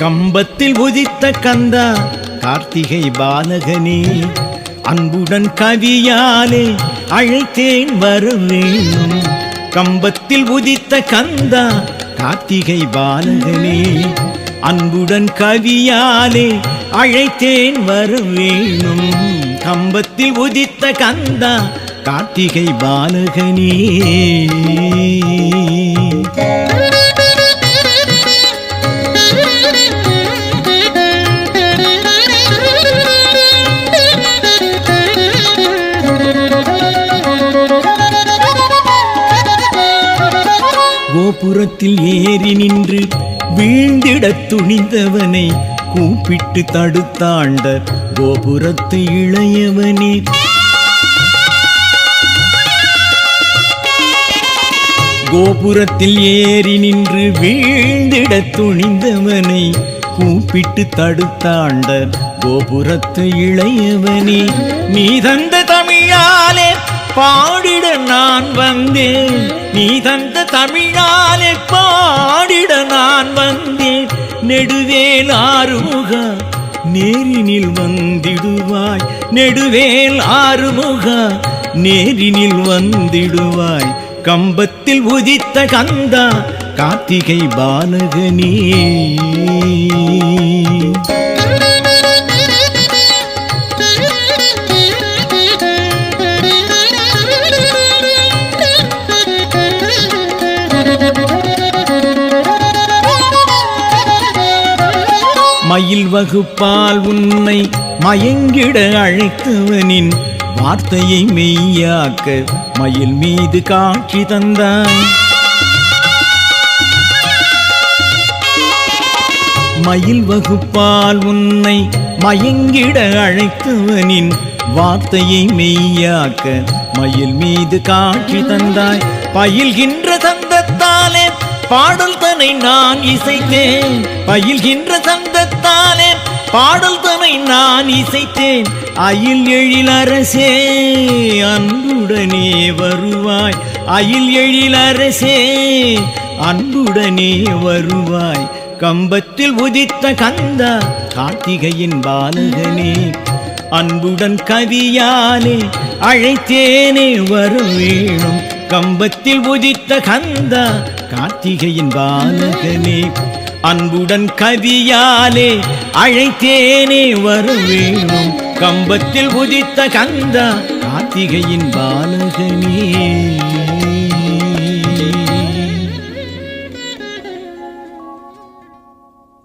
கம்பத்தில் உதித்த கந்தா கார்த்திகை பாலகனே, அன்புடன் கவியாலே அழைத்தேன் வர வேணும். கம்பத்தில் உதித்த கந்தா கார்த்திகை பாலகனே, அன்புடன் கவியாலே அழைத்தேன் வர வேணும். கம்பத்தில் உதித்த கந்தா கார்த்திகை பாலகனே. கோபுரத்தில் ஏறி நின்று வீழ்ந்திடத் துணிந்தவனை கூப்பிட்டு தடுத்தாண்ட கோபுரத்து இளையவனே. கோபுரத்தில் ஏறி நின்று வீழ்ந்திடத் துணிந்தவனை கூப்பிட்டு தடுத்தாண்ட கோபுரத்து இளையவனே. நீ தந்த தமிழாலே பாடிட நான் வந்தேன், நீ தந்த தமிழாலே பாடிட நான் வந்தேன். நெடுவேல் ஆறுமுகா நேரினில் வந்திடுவாய், நெடுவேல் ஆறுமுகா நேரினில் வந்திடுவாய். கம்பத்தில் உதித்த கந்தா கார்த்திகை பாலகனே. மயில் வகுப்பால் உன்னை மயங்கிட அழைத்தவனின் வார்த்தையை மெய்யாக்க மயில் மீது காட்சி தந்தாய். மயில் வகுப்பால் உன்னை மயங்கிட அழைத்தவனின் வார்த்தையை மெய்யாக்க மயில் மீது காட்சி தந்தாய். பயில்கின்ற சந்தத்தாலே பாடல் தனை நான் இசைத்தேன், பயில்கின்ற சந்தத்தாலே பாடல் தனை நான் இசைத்தேன். அயில் எழில் அரசே அன்புடனே வருவாய், அயில் எழில் அரசே அன்புடனே வருவாய். கம்பத்தில் உதித்த கந்தா கார்த்திகையின் பாலகனே, அன்புடன் கவியாலே அழைத்தேனே வர வேணும். கம்பத்தில் உதித்த கந்தா கார்த்திகையின் பாலகனே, அன்புடன் கவியாலே அழைத்தேனே வர வேணும். கம்பத்தில் உதித்த கந்தா கார்த்திகையின் பாலகனே.